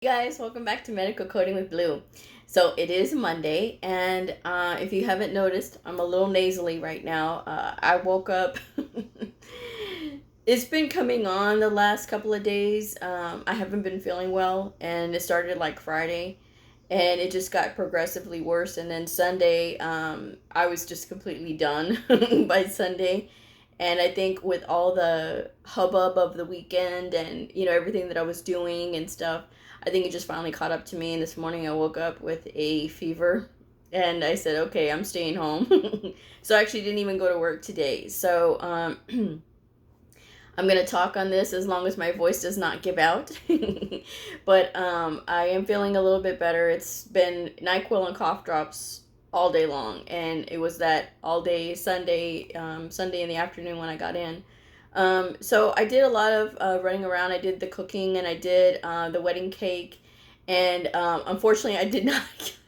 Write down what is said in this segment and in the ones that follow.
Hey guys, welcome back to Medical Coding with Blue. So it is Monday, and if you haven't noticed, I'm a little nasally right now. I woke up. It's been coming on the last couple of days. I haven't been feeling well, and it started like Friday, and it just got progressively worse. And then Sunday, I was just completely done by Sunday. And I think with all the hubbub of the weekend and, everything that I was doing and stuff, I think it just finally caught up to me. And this morning I woke up with a fever and I said, okay, I'm staying home. So I actually didn't even go to work today. So I'm going to talk on this as long as my voice does not give out. But I am feeling a little bit better. It's been NyQuil and cough drops all day long, and it was that all day Sunday in the afternoon when I got in. So I did a lot of running around. I did the cooking and I did the wedding cake, and unfortunately, I did not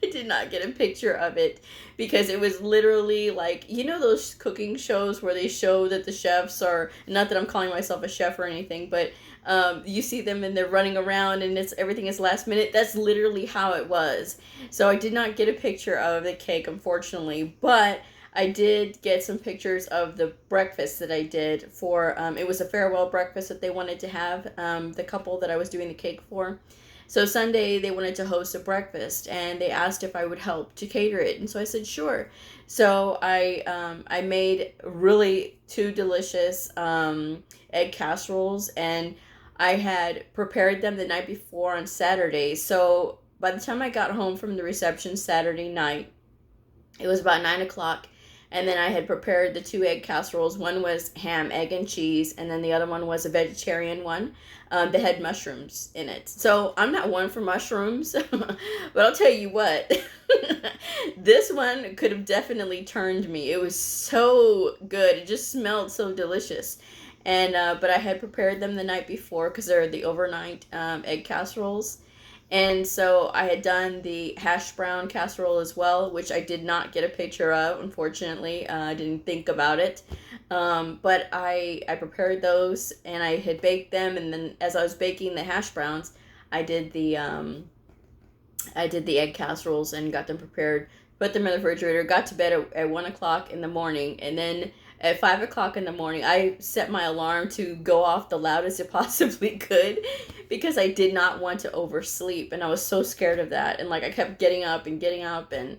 I did not get a picture of it because it was literally like, those cooking shows where they show that the chefs are, not that I'm calling myself a chef or anything, but you see them and they're running around and everything is last minute. That's literally how it was. So I did not get a picture of the cake, unfortunately, but I did get some pictures of the breakfast that I did for, it was a farewell breakfast that they wanted to have, the couple that I was doing the cake for. So Sunday they wanted to host a breakfast and they asked if I would help to cater it, and so I said sure. So I made really two delicious egg casseroles, and I had prepared them the night before on Saturday. So by the time I got home from the reception Saturday night, it was about 9 o'clock, and then I had prepared the two egg casseroles. One was ham, egg, and cheese, and then the other one was a vegetarian one that had mushrooms in it. So I'm not one for mushrooms, but I'll tell you what, this one could have definitely turned me. It was so good. It just smelled so delicious. And but I had prepared them the night before because they're the overnight egg casseroles. And so I had done the hash brown casserole as well, which I did not get a picture of, unfortunately. I didn't think about it. But I prepared those and I had baked them. And then as I was baking the hash browns, I did the egg casseroles and got them prepared, put them in the refrigerator, got to bed at 1 o'clock in the morning. And then at 5 o'clock in the morning, I set my alarm to go off the loudest it possibly could because I did not want to oversleep. And I was so scared of that. And like I kept getting up and getting up. And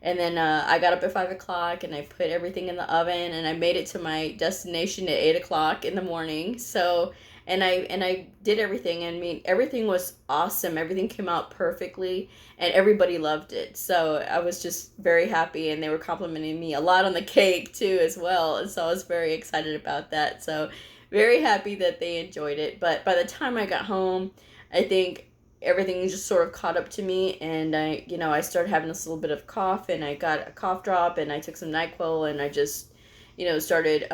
then I got up at 5 o'clock and I put everything in the oven and I made it to my destination at 8 o'clock in the morning. So, and I did everything. I mean, everything was awesome. Everything came out perfectly and everybody loved it. So I was just very happy, and they were complimenting me a lot on the cake too as well. And so I was very excited about that. So very happy that they enjoyed it. But by the time I got home, I think everything just sort of caught up to me, and I started having this little bit of cough, and I got a cough drop, and I took some NyQuil, and I just, started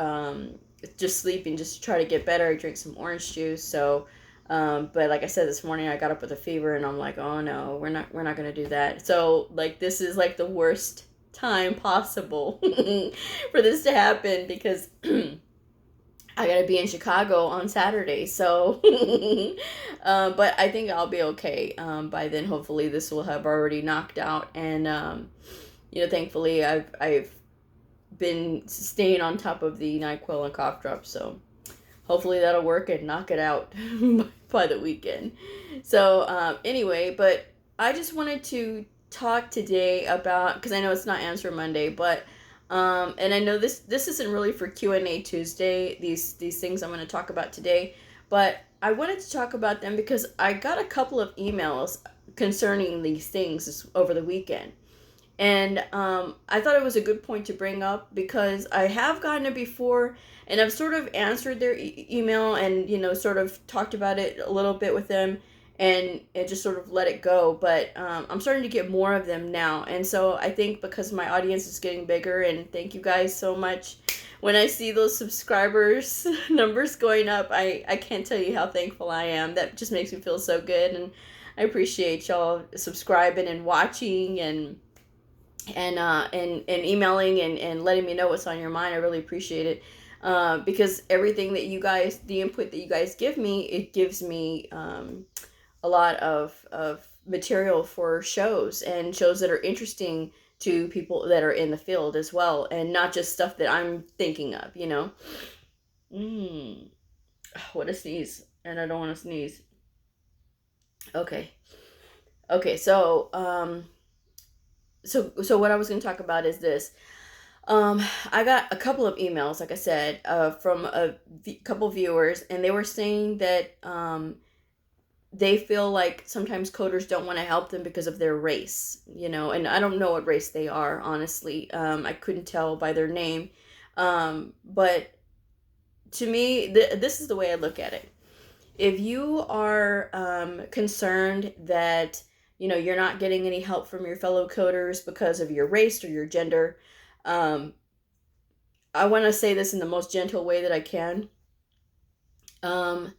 just sleeping just to try to get better. I drank some orange juice. So, but like I said, this morning I got up with a fever, and I'm like, oh no, we're not gonna do that. So like this is like the worst time possible for this to happen because I gotta be in Chicago on Saturday, so but I think I'll be okay by then. Hopefully, this will have already knocked out, and thankfully, I've been staying on top of the NyQuil and cough drops, so hopefully that'll work and knock it out by the weekend. So anyway, but I just wanted to talk today about, because I know it's not Answer Monday, but and I know this isn't really for Q&A Tuesday, these things I'm going to talk about today, but I wanted to talk about them because I got a couple of emails concerning these things over the weekend. And I thought it was a good point to bring up because I have gotten it before, and I've sort of answered their email and, sort of talked about it a little bit with them, and just sort of let it go. But I'm starting to get more of them now. And so I think because my audience is getting bigger, and thank you guys so much. When I see those subscribers numbers going up, I can't tell you how thankful I am. That just makes me feel so good. And I appreciate y'all subscribing and watching and emailing and letting me know what's on your mind. I really appreciate it. Because everything that you guys, the input that you guys give me, it gives me a lot of material for shows, and shows that are interesting to people that are in the field as well, and not just stuff that I'm thinking of, you know. Mm. What a sneeze, and I don't want to sneeze. Okay. Okay, so what I was going to talk about is this. I got a couple of emails, like I said, from couple viewers, and they were saying that they feel like sometimes coders don't want to help them because of their race, you know, and I don't know what race they are, honestly. I couldn't tell by their name. But to me, this is the way I look at it. If you are concerned that, you know, you're not getting any help from your fellow coders because of your race or your gender, um, I want to say this in the most gentle way that I can. Um,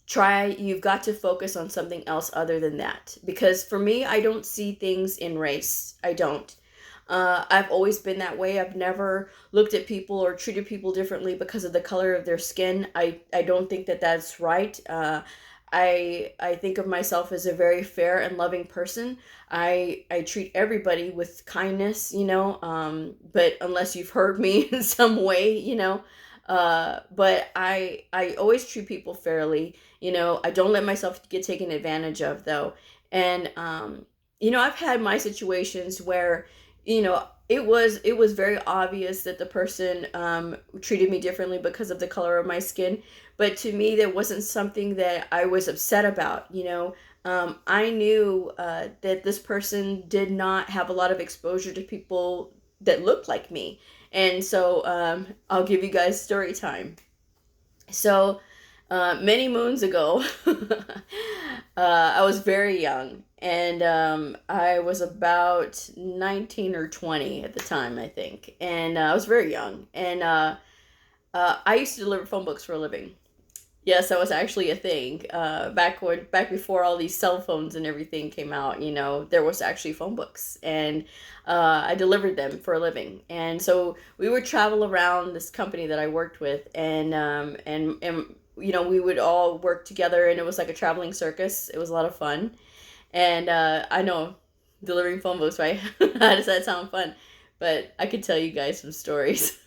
you've got to focus on something else other than that. Because for me, I don't see things in race. I don't. I've always been that way. I've never looked at people or treated people differently because of the color of their skin. I don't think that that's right. I think of myself as a very fair and loving person. I treat everybody with kindness, you know, but unless you've hurt me in some way, you know. But I always treat people fairly, you know. I don't let myself get taken advantage of, though. And you know, I've had my situations where, you know, it was very obvious that the person treated me differently because of the color of my skin, but to me that wasn't something that I was upset about, you know. I knew that this person did not have a lot of exposure to people that looked like me, and so I'll give you guys story time. So many moons ago, I was very young, and I was about 19 or 20 at the time, I think. And I was very young. And I used to deliver phone books for a living. Yes, that was actually a thing. Back before all these cell phones and everything came out, you know, there was actually phone books, and I delivered them for a living. And so we would travel around this company that I worked with, and you know, we would all work together, and it was like a traveling circus. It was a lot of fun, and I know, delivering phone books, right? How does that sound fun? But I could tell you guys some stories.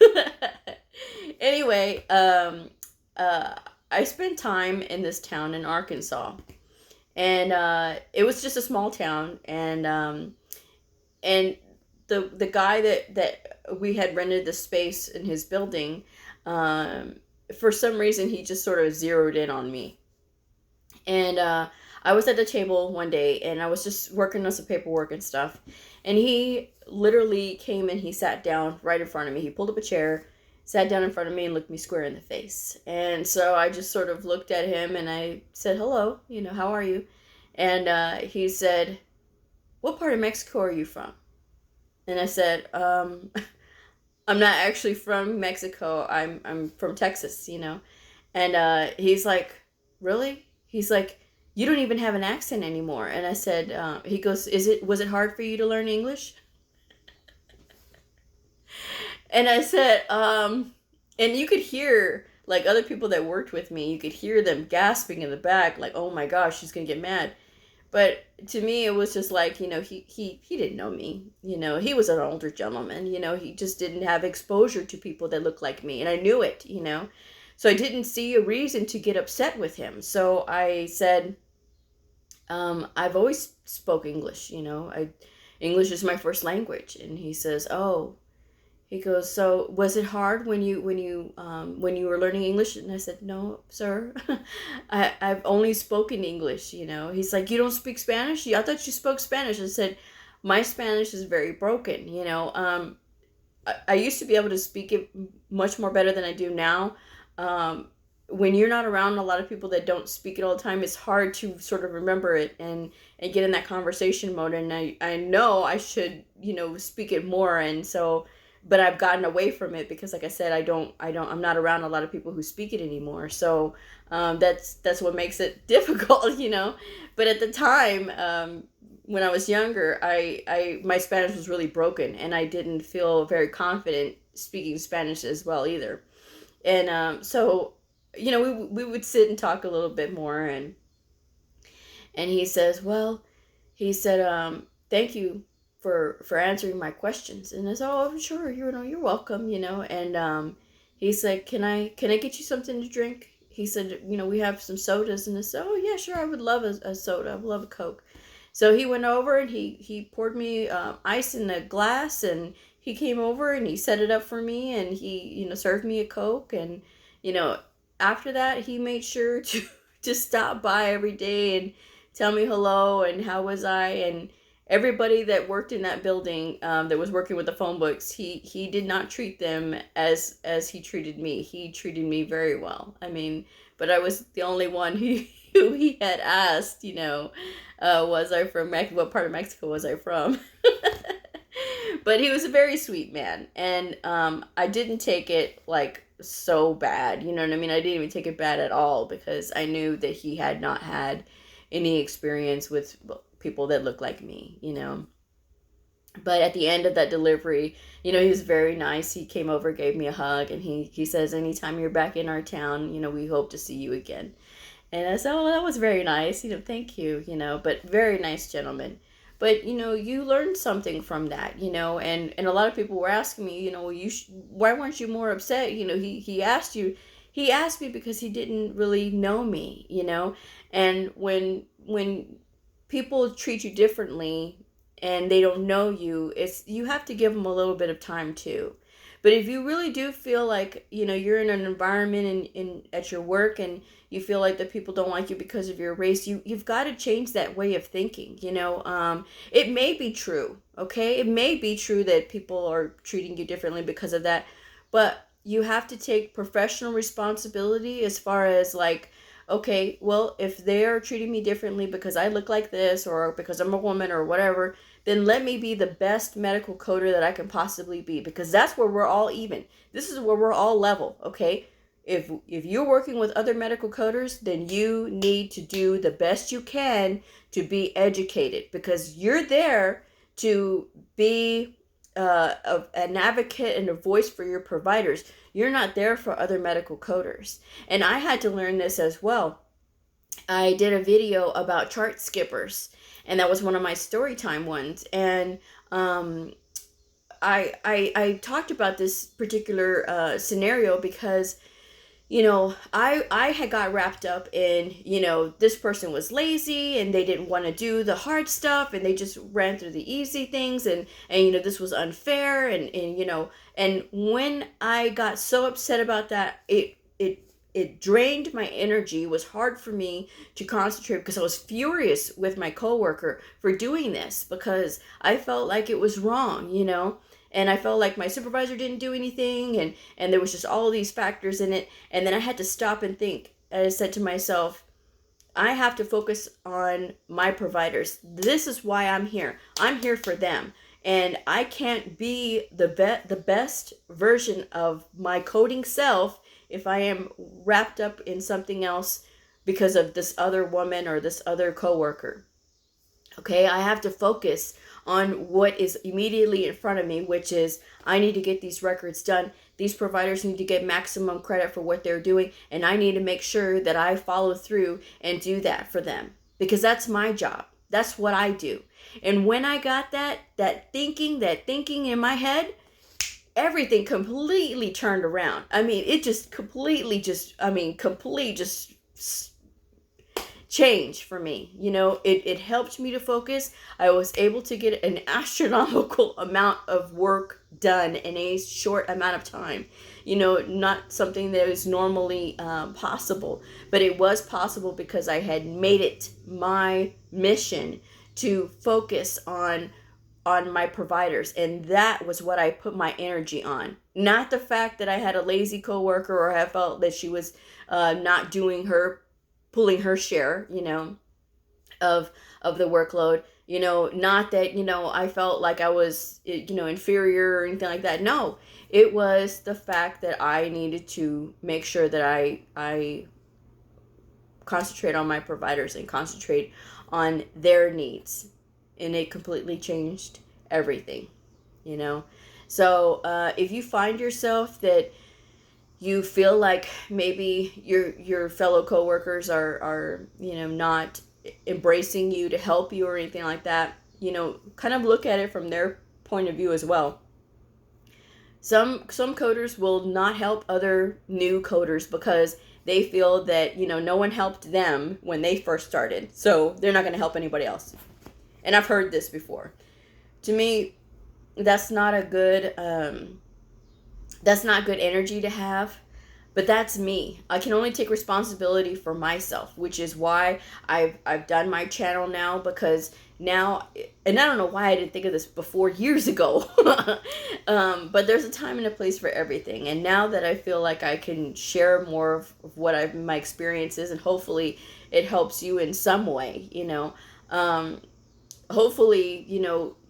Anyway, uh, I spent time in this town in Arkansas, and it was just a small town, and the guy that we had rented the space in his building, um, for some reason he just sort of zeroed in on me, and I was at the table one day, and I was just working on some paperwork and stuff, and he literally came and he sat down right in front of me. He pulled up a chair, sat down in front of me, and looked me square in the face. And so I just sort of looked at him and I said, "Hello, you know, how are you?" And he said, "What part of Mexico are you from?" And I said, "I'm not actually from Mexico. I'm from Texas, you know." And he's like, "Really?" He's like, "You don't even have an accent anymore." And I said, he goes, was it hard for you to learn English?" And I said, and you could hear, like, other people that worked with me, you could hear them gasping in the back, like, "Oh my gosh, she's gonna get mad." But to me, it was just like, you know, he didn't know me. You know, he was an older gentleman. You know, he just didn't have exposure to people that looked like me, and I knew it. You know, so I didn't see a reason to get upset with him. So I said, "I've always spoke English. You know, English is my first language." And he says, "Oh." He goes, "So was it hard when you were learning English?" And I said, "No, sir, I've only spoken English." You know, he's like, "You don't speak Spanish? I thought you spoke Spanish." I said, "My Spanish is very broken. You know, I used to be able to speak it much more better than I do now. Um, when you're not around a lot of people that don't speak it all the time, it's hard to sort of remember it and get in that conversation mode. And I know I should, you know, speak it more. And so, but I've gotten away from it because, like I said, I'm not around a lot of people who speak it anymore. So that's what makes it difficult, you know. But at the time, when I was younger, my Spanish was really broken, and I didn't feel very confident speaking Spanish as well either. And so, you know, we would sit and talk a little bit more, and And he says, well, he said, thank you for answering my questions. And I said, oh, sure, you're welcome, And he said, can I get you something to drink? He said, we have some sodas. And I said, oh yeah, sure, I would love a soda. I would love a Coke. So he went over and he poured me ice in a glass, and he came over and he set it up for me, and he served me a Coke. And you know after that, he made sure to just stop by every day and tell me hello and how was I. And everybody that worked in that building, that was working with the phone books, he did not treat them as he treated me. He treated me very well. I mean, but I was the only one who he had asked, was I from Mexico? What part of Mexico was I from? But he was a very sweet man, and I didn't take it like so bad. You know what I mean? I didn't even take it bad at all, because I knew that he had not had any experience with people that look like me. But at the end of that delivery, he was very nice. He came over, gave me a hug, and he says, anytime you're back in our town, we hope to see you again. And I said, oh, that was very nice. Thank you, but very nice gentleman. But, you learned something from that, and a lot of people were asking me, why weren't you more upset? He asked you, he asked me because he didn't really know me, and when people treat you differently and they don't know you, you have to give them a little bit of time too. But if you really do feel like, you're in an environment in at your work, and you feel like the people don't like you because of your race, you've got to change that way of thinking. It may be true, okay? It may be true that people are treating you differently because of that, but you have to take professional responsibility as far as like, okay, well, if they're treating me differently because I look like this, or because I'm a woman or whatever, then let me be the best medical coder that I can possibly be, because that's where we're all even. This is where we're all level, okay? If you're working with other medical coders, then you need to do the best you can to be educated, because you're there to be an advocate and a voice for your providers. You're not there for other medical coders. And I had to learn this as well. I did a video about chart skippers, and that was one of my story time ones. And I talked about this particular scenario because I had got wrapped up in, this person was lazy and they didn't want to do the hard stuff, and they just ran through the easy things, and this was unfair, and when I got so upset about that, it drained my energy. It was hard for me to concentrate, because I was furious with my coworker for doing this, because I felt like it was wrong, and I felt like my supervisor didn't do anything, and there was just all of these factors in it. And then I had to stop and think. And I said to myself, I have to focus on my providers. This is why I'm here. I'm here for them. And I can't be the best version of my coding self if I am wrapped up in something else because of this other woman or this other coworker. Okay, I have to focus on what is immediately in front of me, which is I need to get these records done. These providers need to get maximum credit for what they're doing, and I need to make sure that I follow through and do that for them, because that's my job. That's what I do. And when I got that thinking in my head, everything completely turned around. I mean, it just completely change for me. It helped me to focus. I was able to get an astronomical amount of work done in a short amount of time. Not something that is normally possible, but it was possible because I had made it my mission to focus on my providers, and that was what I put my energy on. Not the fact that I had a lazy coworker, or I felt that she was not pulling her share, of the workload. Not that, I felt like I was, inferior or anything like that. No, it was the fact that I needed to make sure that I concentrate on my providers and concentrate on their needs. And it completely changed everything, So if you find yourself that you feel like maybe your fellow coworkers are not embracing you to help you or anything like that, kind of look at it from their point of view as well. Some coders will not help other new coders because they feel that, no one helped them when they first started, so they're not going to help anybody else. And I've heard this before. To me, that's not a good that's not good energy to have. But that's me. I can only take responsibility for myself, which is why I've done my channel now, because now, and I don't know why I didn't think of this before years ago, but there's a time and a place for everything. And now that I feel like I can share more of what my experiences, and hopefully it helps you in some way, hopefully,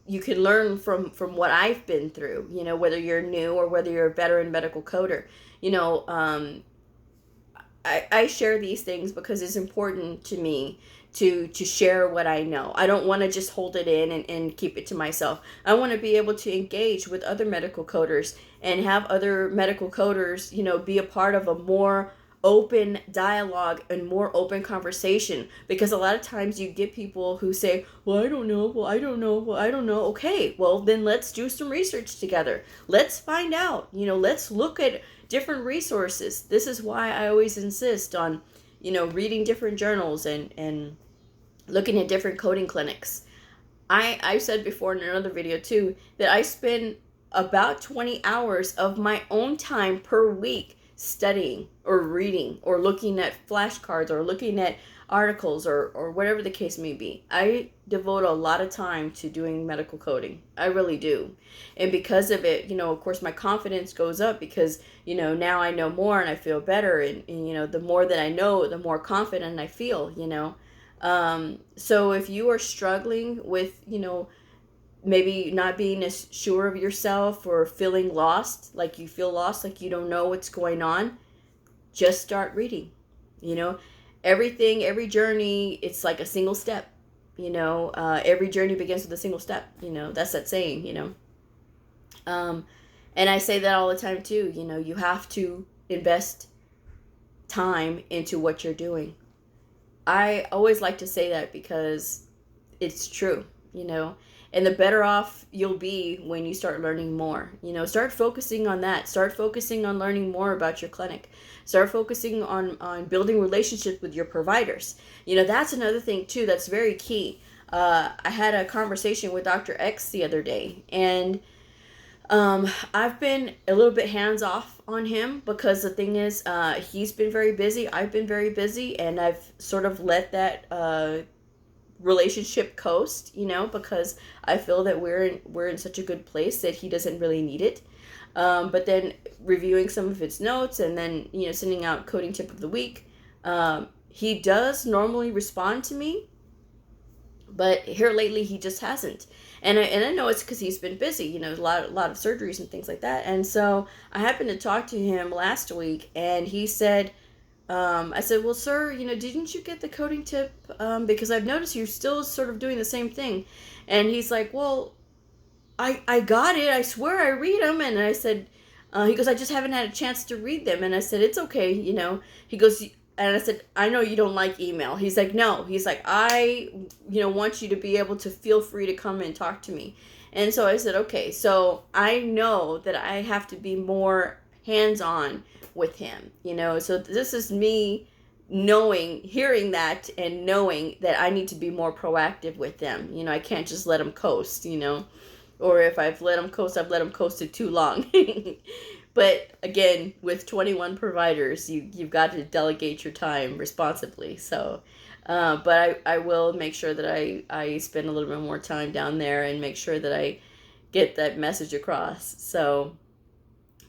you can learn from what I've been through, whether you're new or whether you're a veteran medical coder. I share these things because it's important to me to share what I know. I don't want to just hold it in and keep it to myself. I want to be able to engage with other medical coders and have other medical coders, be a part of a more open dialogue and more open conversation, because a lot of times you get people who say, well, I don't know, well, I don't know, well, I don't know. Okay, well, then let's do some research together. Let's find out, let's look at different resources. This is why I always insist on, reading different journals and looking at different coding clinics. I said before in another video too that I spend about 20 hours of my own time per week studying or reading or looking at flashcards or looking at articles or whatever the case may be. I devote a lot of time to doing medical coding. I really do. And because of it, of course my confidence goes up because, now I know more and I feel better. And the more that I know, the more confident I feel, So if you are struggling with, maybe not being as sure of yourself or feeling lost, like you feel lost, like you don't know what's going on, just start reading. Every journey, it's like a single step. Every journey begins with a single step. That's that saying, and I say that all the time too. You have to invest time into what you're doing. I always like to say that because it's true, and the better off you'll be when you start learning more. Start focusing on that. Start focusing on learning more about your clinic. Start focusing on building relationships with your providers. That's another thing too that's very key. I had a conversation with Dr. X the other day, and I've been a little bit hands off on him because the thing is, he's been very busy. I've been very busy, and I've sort of let that relationship coast, because I feel that we're in such a good place that he doesn't really need it. But then reviewing some of his notes and then, sending out coding tip of the week, he does normally respond to me, but here lately he just hasn't. And I know it's because he's been busy, a lot of surgeries and things like that. And so I happened to talk to him last week, and he said, I said, well, sir, didn't you get the coding tip? Because I've noticed you're still sort of doing the same thing. And he's like, well, I got it. I swear I read them. And I said, he goes, I just haven't had a chance to read them. And I said, it's okay. He goes, and I said, I know you don't like email. He's like, no. He's like, I, want you to be able to feel free to come and talk to me. And so I said, okay. So I know that I have to be more hands-on with him, so this is me hearing that and knowing that I need to be more proactive with them. I can't just let them coast, or if I've let them coast, I've let them coast it too long. But again, with 21 providers, you've got to delegate your time responsibly. So, but I will make sure that I spend a little bit more time down there and make sure that I get that message across. So,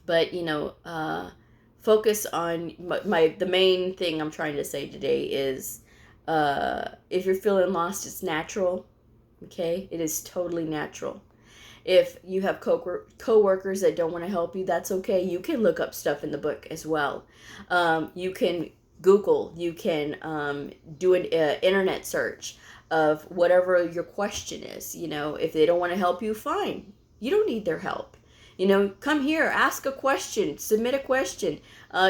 but focus on the main thing I'm trying to say today is, if you're feeling lost, it's natural. Okay, it is totally natural. If you have co-workers that don't want to help you, that's okay. You can look up stuff in the book as well. You can Google. You can do an internet search of whatever your question is. If they don't want to help you, fine. You don't need their help. Come here, ask a question, submit a question.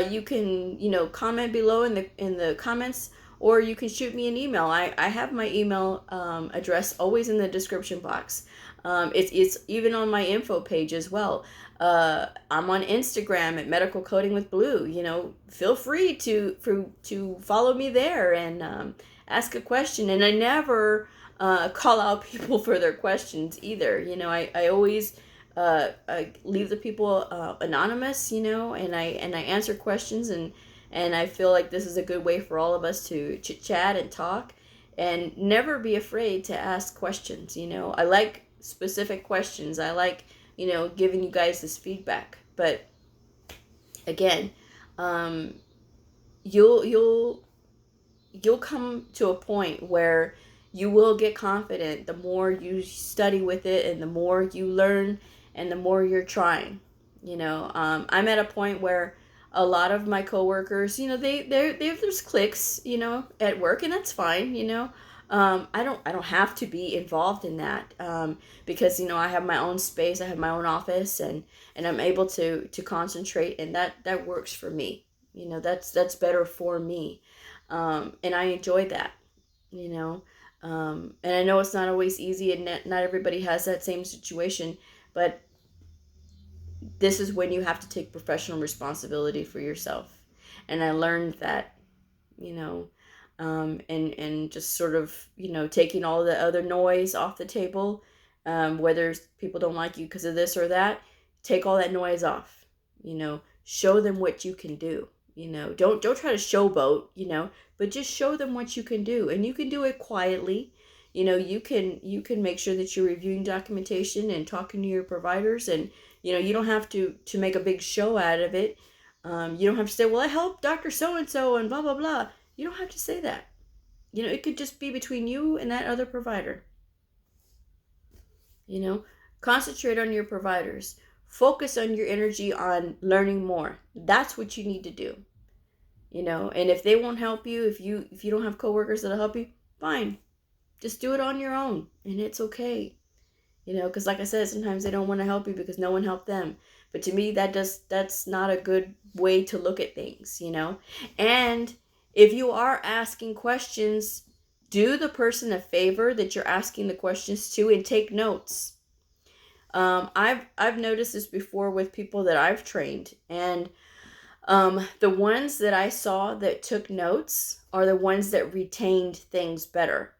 You can, comment below in the comments, or you can shoot me an email. I have my email address always in the description box. It's even on my info page as well. I'm on Instagram at Medicalcodingwithbleu. You know, feel free to follow me there and ask a question. And I never call out people for their questions either. You know, I always I leave the people anonymous. You know, and I answer questions, and I feel like this is a good way for all of us to chit chat and talk, and never be afraid to ask questions. You know, I like specific questions. I like, you know, giving you guys this feedback. But again, you'll come to a point where you will get confident the more you study with it, and the more you learn, and the more you're trying. You know, I'm at a point where a lot of my coworkers, you know, they have there's cliques, you know, at work, and that's fine. You know, I don't have to be involved in that, because, you know, I have my own space, I have my own office, and I'm able to concentrate, and that works for me. You know, that's better for me, and I enjoy that. You know, and I know it's not always easy, and not everybody has that same situation, but this is when you have to take professional responsibility for yourself. And I learned that, you know, and just sort of, you know, taking all the other noise off the table, whether people don't like you because of this or that, take all that noise off. You know, show them what you can do. You know, don't try to showboat, you know, but just show them what you can do, and you can do it quietly. You know, you can make sure that you're reviewing documentation and talking to your providers, and, you know, you don't have to make a big show out of it. You don't have to say, well, I helped Dr. So-and-so and blah, blah, blah. You don't have to say that. You know, it could just be between you and that other provider. You know, concentrate on your providers. Focus on your energy on learning more. That's what you need to do. You know, and if they won't help you, if you don't have coworkers that'll help you, fine. Just do it on your own, and it's okay. You know, because like I said, sometimes they don't want to help you because no one helped them. But to me, that's not a good way to look at things, you know. And if you are asking questions, do the person a favor that you're asking the questions to, and take notes. I've noticed this before with people that I've trained, and the ones that I saw that took notes are the ones that retained things better.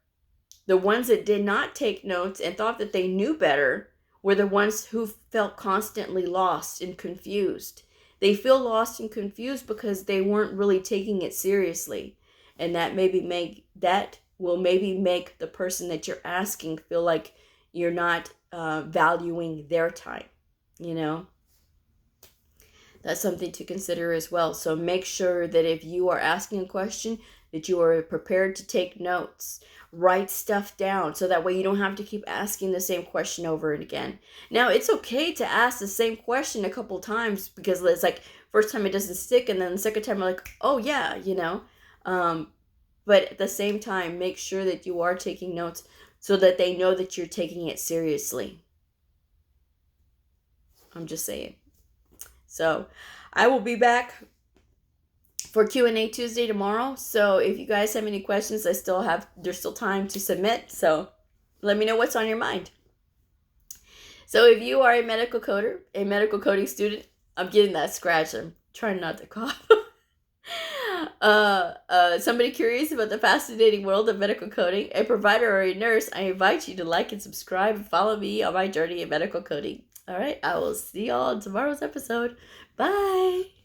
The ones that did not take notes and thought that they knew better were the ones who felt constantly lost and confused. They feel lost and confused because they weren't really taking it seriously. And that will maybe make the person that you're asking feel like you're not valuing their time, you know? That's something to consider as well. So make sure that if you are asking a question, that you are prepared to take notes. Write stuff down so that way you don't have to keep asking the same question over and again. Now, it's okay to ask the same question a couple times, because it's like first time it doesn't stick, and then the second time you're like, oh yeah, you know. But at the same time, make sure that you are taking notes so that they know that you're taking it seriously. I'm just saying. So I will be back for Q&A Tuesday tomorrow. So if you guys have any questions, there's still time to submit. So let me know what's on your mind. So if you are a medical coder, a medical coding student, I'm getting that scratch. I'm trying not to cough. Somebody curious about the fascinating world of medical coding, a provider or a nurse, I invite you to like and subscribe and follow me on my journey in medical coding. All right, I will see y'all in tomorrow's episode. Bye.